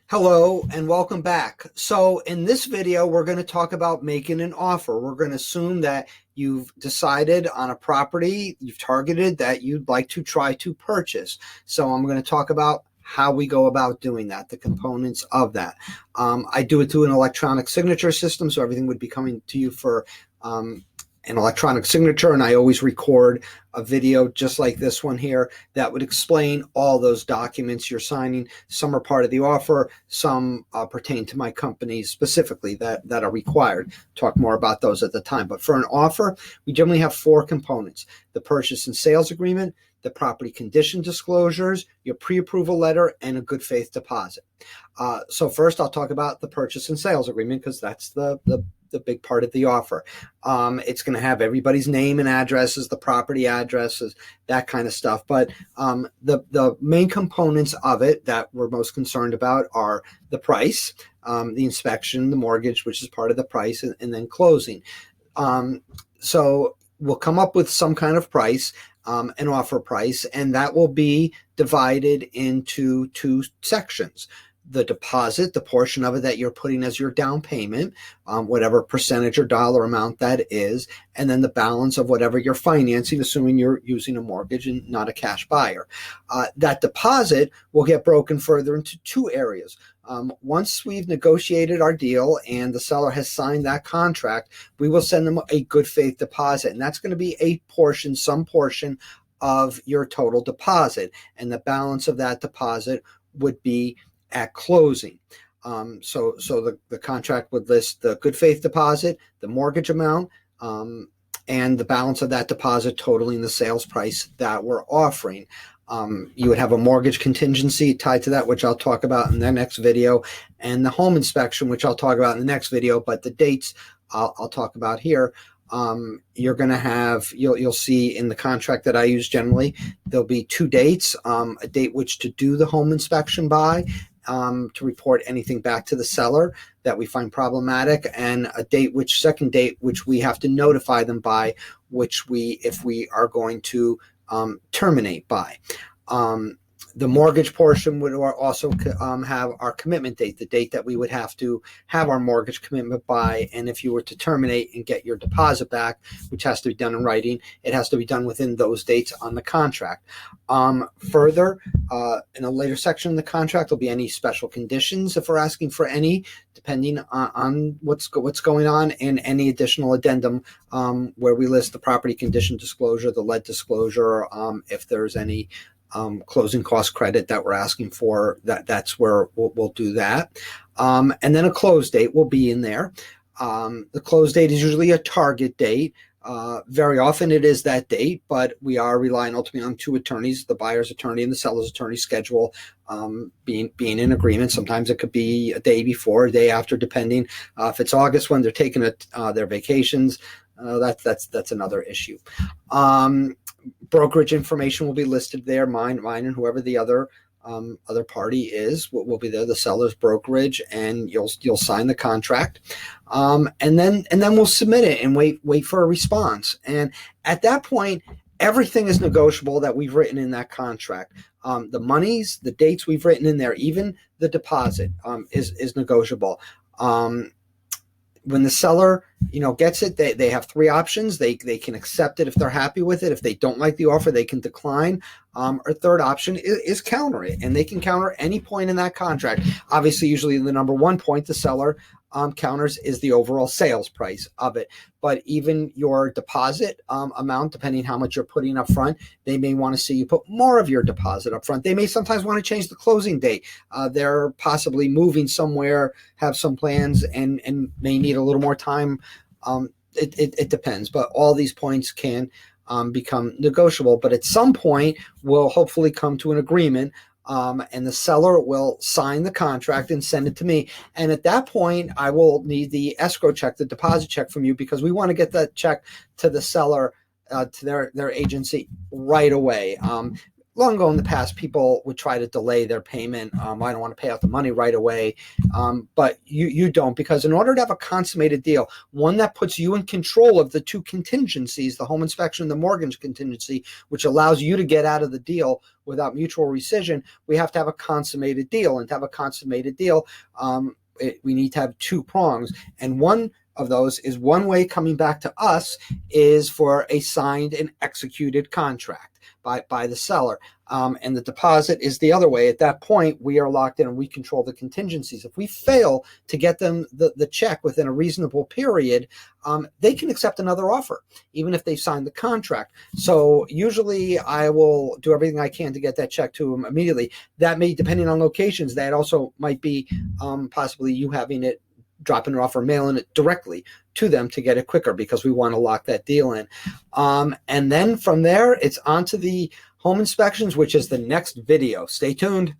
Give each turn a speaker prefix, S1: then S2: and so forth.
S1: Hello and welcome back. So in this video, we're going to talk about making an offer. We're going to assume that you've decided on a property you've targeted that you'd like to try to purchase. So I'm going to talk about how we go about doing that, the components of that. I do it through an electronic signature system, so everything would be coming to you for an electronic signature, and I always record a video just like this one here that would explain all those documents you're signing. Some are part of the offer, some pertain to my company specifically that are required. Talk more about those at the time. But for an offer, we generally have four components: the purchase and sales agreement, the property condition disclosures, your pre-approval letter, and a good faith deposit. So first I'll talk about the purchase and sales agreement because that's the big part of the offer. It's going to have everybody's name and addresses, the property addresses, that kind of stuff. But the main components of it that we're most concerned about are the price, the inspection, the mortgage, which is part of the price, and then closing. So we'll come up with some kind of price, an offer price, and that will be divided into two sections: the deposit, the portion of it that you're putting as your down payment, whatever percentage or dollar amount that is, and then the balance of whatever you're financing, assuming you're using a mortgage and not a cash buyer. That deposit will get broken further into two areas. Once we've negotiated our deal and the seller has signed that contract, we will send them a good faith deposit, and that's going to be a portion, some portion of your total deposit, and the balance of that deposit would be at closing. So the contract would list the good faith deposit, the mortgage amount, and the balance of that deposit totaling the sales price that we're offering. You would have a mortgage contingency tied to that, which I'll talk about in the next video, and the home inspection, which I'll talk about in the next video, but the dates I'll talk about here. You're going to have, you'll see in the contract that I use generally, there'll be two dates, a date which to do the home inspection by, to report anything back to the seller that we find problematic, and a date, second date, which we have to notify them by, if we are going to terminate by. The mortgage portion would also have our commitment date, the date that we would have to have our mortgage commitment by. And if you were to terminate and get your deposit back, which has to be done in writing, it has to be done within those dates on the contract. Further, in a later section of the contract, there'll be any special conditions if we're asking for any, depending on what's going on, and any additional addendum where we list the property condition disclosure, the lead disclosure, if there's any closing cost credit that we're asking for, that's where we'll do that. And then a close date will be in there. The close date is usually a target date. Very often it is that date, but we are relying ultimately on two attorneys, the buyer's attorney and the seller's attorney schedule being in agreement. Sometimes it could be a day before, a day after, depending. If it's August when they're taking their vacations, that's another issue. Brokerage information will be listed there, mine and whoever the other party is will be there, the seller's brokerage, and you'll sign the contract, and then we'll submit it and wait for a response. And at that point, everything is negotiable that we've written in that contract. The monies, the dates we've written in there, even the deposit is negotiable. When the seller, gets it, they have three options. They can accept it if they're happy with it. If they don't like the offer, they can decline. Or third option is counter it, and they can counter any point in that contract. Obviously, usually the number one point the seller counters is the overall sales price of it. But even your deposit amount, depending how much you're putting up front, they may want to see you put more of your deposit up front. They may sometimes want to change the closing date. They're possibly moving somewhere, have some plans, and may need a little more time. It depends, but all these points can become negotiable. But at some point, we'll hopefully come to an agreement, and the seller will sign the contract and send it to me. And at that point, I will need the escrow check, the deposit check from you, because we want to get that check to the seller, to their agency right away. long ago in the past, people would try to delay their payment. I don't want to pay out the money right away. But you don't, because in order to have a consummated deal, one that puts you in control of the two contingencies, the home inspection and the mortgage contingency, which allows you to get out of the deal without mutual rescission, we have to have a consummated deal. And to have a consummated deal, we need to have two prongs. And one of those is, one way coming back to us is for a signed and executed contract by the seller. And the deposit is the other way. At that point, we are locked in and we control the contingencies. If we fail to get them the check within a reasonable period, they can accept another offer, even if they've signed the contract. So usually I will do everything I can to get that check to them immediately. That may, depending on locations, that also might be possibly you having it, dropping it off or mailing it directly to them to get it quicker, because we want to lock that deal in. And then from there, it's on to the home inspections, which is the next video. Stay tuned.